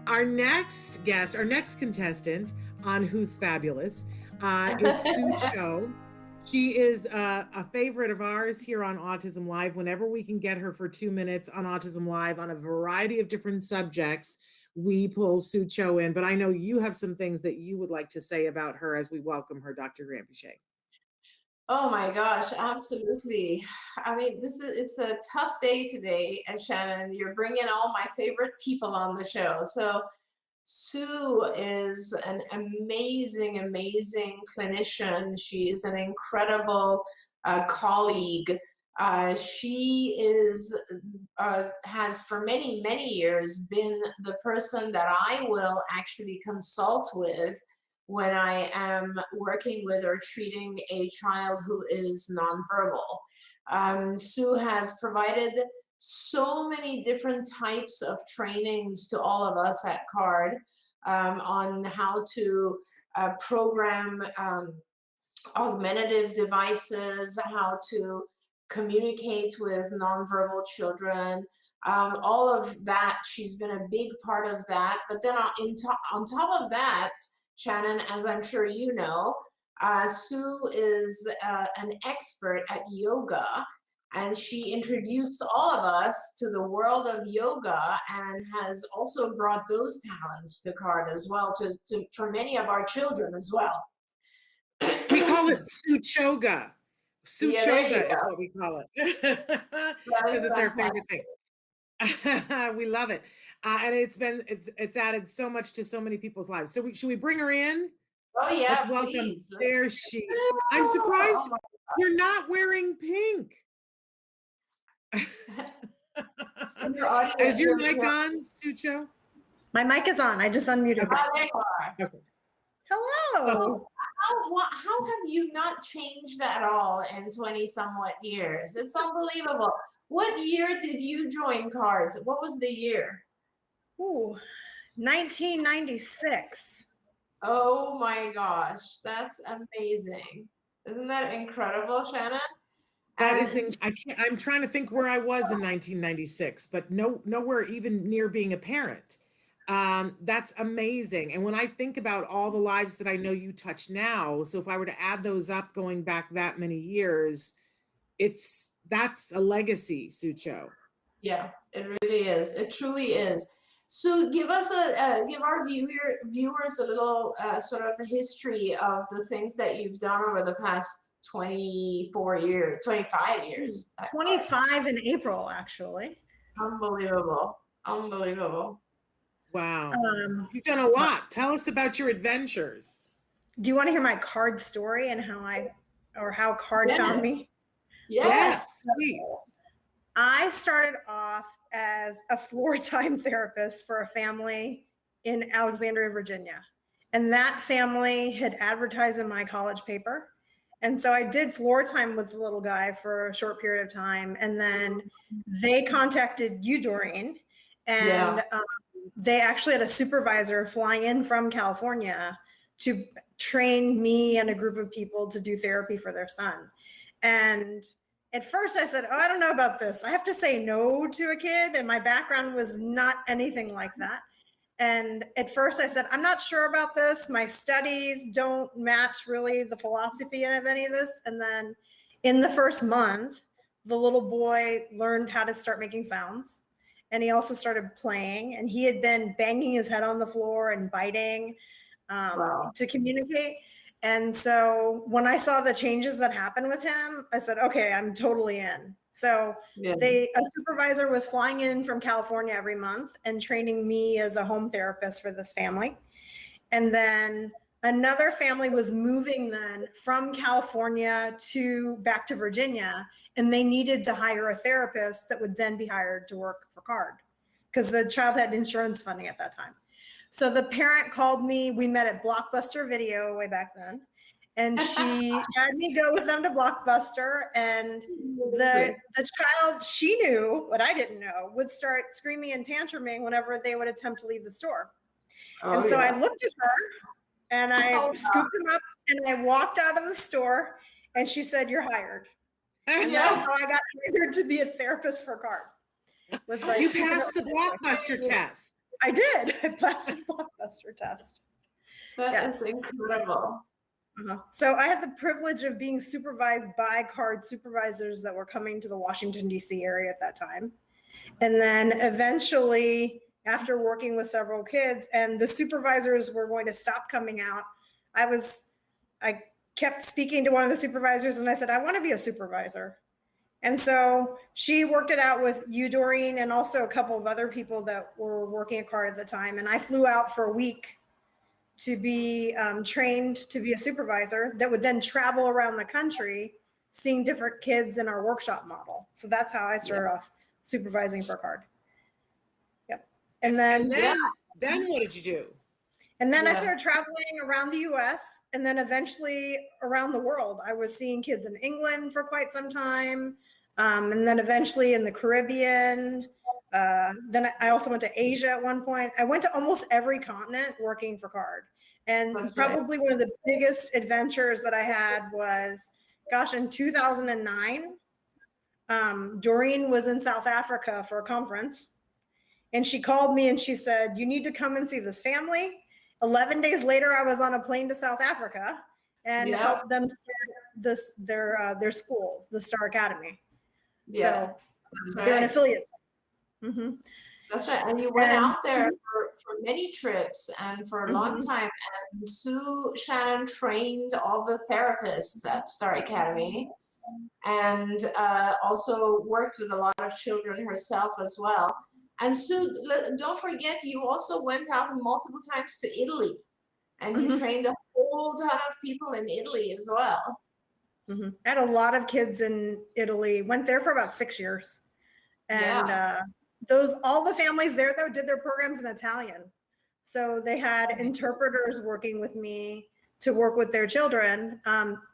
Our next guest, our next contestant on Who's Fabulous is Soo Cho. She is a favorite of ours here on Autism Live. Whenever we can get her for 2 minutes on Autism Live on a variety of different subjects, we pull Soo Cho in. But I know you have some things that you would like to say about her as we welcome her, Dr. Granpeesheh. Oh my gosh, absolutely. I mean, it's a tough day today, and Shannon, you're bringing all my favorite people on the show. So Sue is an amazing, amazing clinician. She's an incredible colleague. She has for many, many years been the person that I will actually consult with when I am working with or treating a child who is nonverbal. Sue has provided so many different types of trainings to all of us at CARD on how to program augmentative devices, how to communicate with nonverbal children. All of that, she's been a big part of that. But then on top of that, Shannon, as I'm sure you know, Sue is an expert at yoga, and she introduced all of us to the world of yoga and has also brought those talents to CARD as well, for many of our children as well. We call it Soo Choga. Soo Yeah, Choga is what we call it because it's our fantastic. favorite thing. We love it, and it's added so much to so many people's lives. So should we bring her in? Oh Let's yeah, welcome. please. There she. I'm surprised you're not wearing pink. Your audio, Is your mic on, Soo Cho? My mic is on. I just unmuted Okay. there you are. Okay. Hello. How have you not changed at all in 20 somewhat years? It's unbelievable. What year did you join CARD? What was the year? Ooh, 1996. Oh my gosh, that's amazing. Isn't that incredible, Shannon? That is, I'm trying to think where I was in 1996, but nowhere even near being a parent. That's amazing. And when I think about all the lives that I know you touch now, so if I were to add those up going back that many years, that's a legacy, Soo Cho. Yeah, it really is. It truly is. So give us give our viewers a little sort of a history of the things that you've done over the past 24 years, 25 years. 25 in April, actually. Unbelievable. Unbelievable. Wow. You've done a lot. Tell us about your adventures. Do you want to hear my CARD story and how CARD found me? Yes. I started off as a floor time therapist for a family in Alexandria, Virginia. And that family had advertised in my college paper. And so I did floor time with the little guy for a short period of time. And then they contacted you, Doreen, and they actually had a supervisor flying in from California to train me and a group of people to do therapy for their son. And at first I said, I don't know about this. I have to say no to a kid. And my background was not anything like that. And at first I said, I'm not sure about this. My studies don't match really the philosophy of any of this. And then in the first month, the little boy learned how to start making sounds. And he also started playing. And he had been banging his head on the floor and biting to communicate. And so when I saw the changes that happened with him, I said, okay, I'm totally in. So a supervisor was flying in from California every month and training me as a home therapist for this family. And then another family was moving then from California back to Virginia, and they needed to hire a therapist that would then be hired to work for CARD because the child had insurance funding at that time. So the parent called me. We met at Blockbuster Video way back then. And she had me go with them to Blockbuster. And the child, she knew what I didn't know, would start screaming and tantruming whenever they would attempt to leave the store. And so I looked at her and I scooped him up and I walked out of the store and she said, "You're hired." And that's how I got hired to be a therapist for CARD. You passed the Blockbuster test. I did. I passed the blockbuster test. That is incredible. So I had the privilege of being supervised by CARD supervisors that were coming to the Washington, D.C. area at that time. And then eventually, after working with several kids and the supervisors were going to stop coming out, I kept speaking to one of the supervisors and I said, I want to be a supervisor. And so she worked it out with you, Doreen, and also a couple of other people that were working at CARD at the time. And I flew out for a week to be trained to be a supervisor that would then travel around the country seeing different kids in our workshop model. So that's how I started off supervising for CARD. Yep. And then what did you do? And then I started traveling around the US and then eventually around the world. I was seeing kids in England for quite some time. And then eventually in the Caribbean. Then I also went to Asia at one point. I went to almost every continent working for CARD. And probably one of the biggest adventures that I had was, gosh, in 2009, Doreen was in South Africa for a conference. And she called me and she said, you need to come and see this family. 11 days later, I was on a plane to South Africa and helped them start their school, the Star Academy. So they're an affiliate. That's right. And you went out there for many trips and for a long time. And Shannon trained all the therapists at Star Academy and also worked with a lot of children herself as well. And Sue, don't forget, you also went out multiple times to Italy and you trained a whole ton of people in Italy as well. I had a lot of kids in Italy, went there for about 6 years. And all the families there though did their programs in Italian. So they had interpreters working with me to work with their children.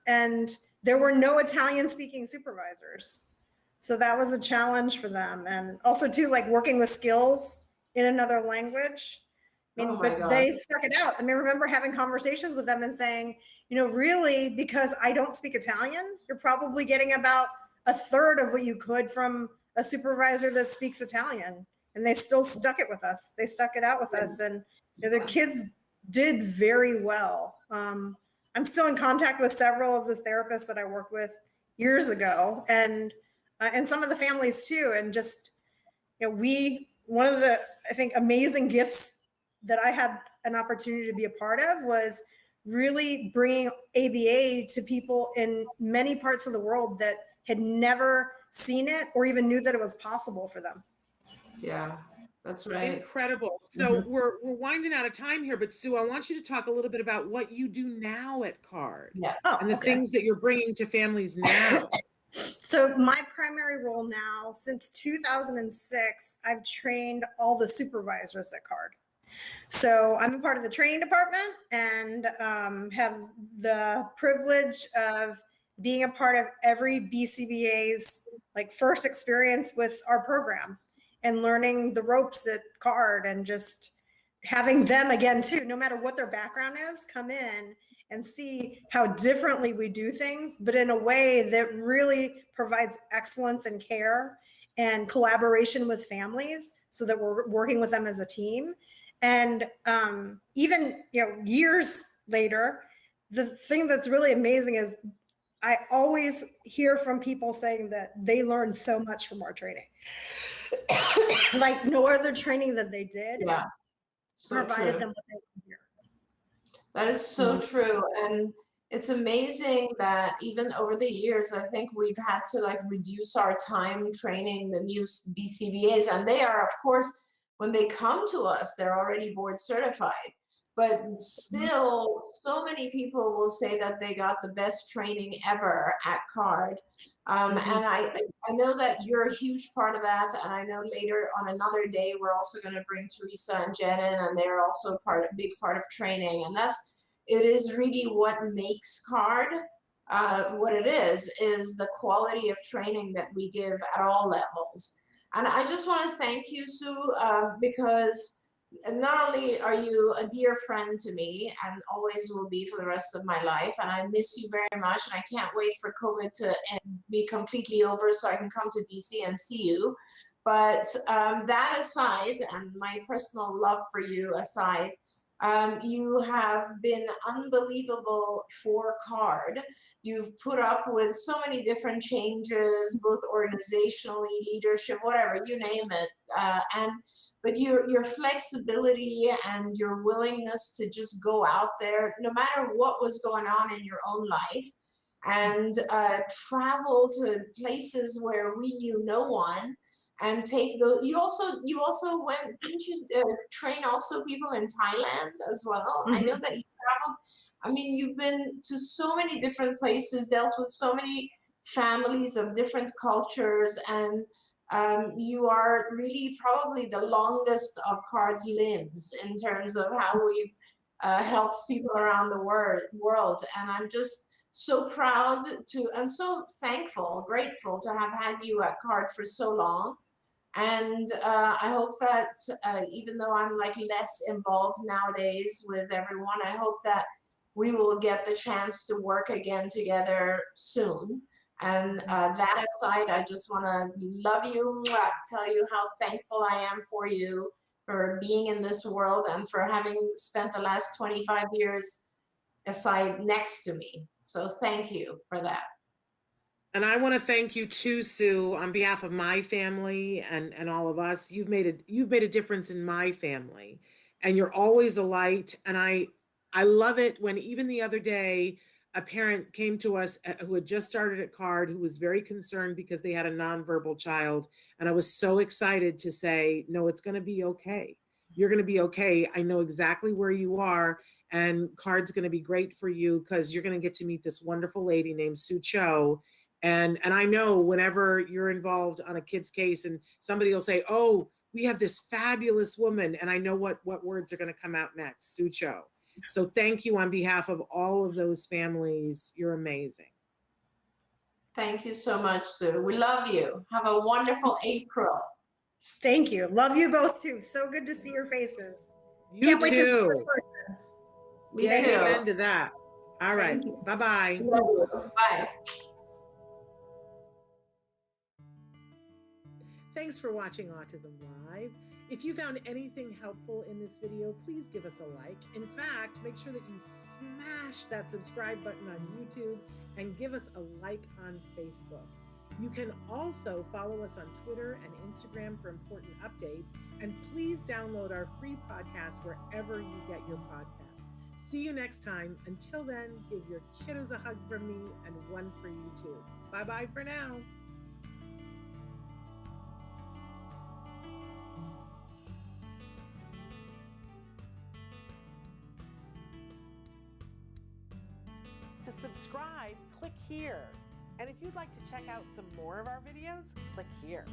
And there were no Italian speaking supervisors. So that was a challenge for them. And also too, like working with skills in another language. I mean, but they stuck it out. I mean, I remember having conversations with them and saying, you know, really, because I don't speak Italian, you're probably getting about a third of what you could from a supervisor that speaks Italian. And they still stuck it with us. They stuck it out with us. And you know, the kids did very well. I'm still in contact with several of those therapists that I worked with years ago. And some of the families too. And just, you know, one of the, I think, amazing gifts that I had an opportunity to be a part of was really bringing ABA to people in many parts of the world that had never seen it or even knew that it was possible for them. Yeah, that's right. Incredible. So we're winding out of time here, but Sue, I want you to talk a little bit about what you do now at CARD and the things that you're bringing to families now. So my primary role now, since 2006, I've trained all the supervisors at CARD. So I'm a part of the training department and have the privilege of being a part of every BCBA's like first experience with our program and learning the ropes at CARD and just having them again too, no matter what their background is, come in and see how differently we do things, but in a way that really provides excellence and care and collaboration with families so that we're working with them as a team. And even, you know, years later, the thing that's really amazing is I always hear from people saying that they learned so much from our training. Like no other training that they did provided them what they could hear. That is so true. And it's amazing that even over the years, I think we've had to like reduce our time training the new BCBAs. And they are, of course, when they come to us, they're already board certified. But still, so many people will say that they got the best training ever at CARD. And I know that you're a huge part of that. And I know later on another day, we're also going to bring Teresa and Jen in, and they're also a big part of training. And it is really what makes CARD what it is the quality of training that we give at all levels. And I just want to thank you, Sue, because not only are you a dear friend to me and always will be for the rest of my life, and I miss you very much, and I can't wait for COVID to be completely over so I can come to DC and see you. But that aside, and my personal love for you aside, you have been unbelievable for CARD. You've put up with so many different changes, both organizationally, leadership, whatever, you name it. But your flexibility and your willingness to just go out there, no matter what was going on in your own life, and travel to places where we knew no one, and take the you also went, didn't you train also people in Thailand as well? I know that you traveled. I mean, you've been to so many different places, dealt with so many families of different cultures, and you are really probably the longest of CARD's limbs in terms of how we've helped people around the world. And I'm just so proud to, and so thankful, grateful to have had you at CARD for so long. And I hope that even though I'm like less involved nowadays with everyone, I hope that we will get the chance to work again together soon. And that aside, I just want to love you, tell you how thankful I am for you, for being in this world, and for having spent the last 25 years aside next to me. So thank you for that. And I want to thank you too, Sue, on behalf of my family and all of us. You've made a difference in my family, and you're always a light. And I love it when even the other day a parent came to us who had just started at CARD, who was very concerned because they had a nonverbal child, and I was so excited to say, no, it's going to be okay. You're going to be okay. I know exactly where you are, and CARD's going to be great for you because you're going to get to meet this wonderful lady named Soo Cho. And I know whenever you're involved on a kid's case and somebody will say, oh, we have this fabulous woman, and I know what words are going to come out next, Soo Cho. So thank you on behalf of all of those families. You're amazing. Thank you so much, Sue. We love you. Have a wonderful April. Thank you. Love you both too. So good to see your faces. You Can't wait to see you in too. person. Me Yeah, too. amen to that. All right. Bye-bye. Love you. Bye. Thanks for watching Autism Live. If you found anything helpful in this video, please give us a like. In fact, make sure that you smash that subscribe button on YouTube and give us a like on Facebook. You can also follow us on Twitter and Instagram for important updates. And please download our free podcast wherever you get your podcasts. See you next time. Until then, give your kiddos a hug from me and one for you too. Bye-bye for now. To subscribe, click here. And if you'd like to check out some more of our videos, click here.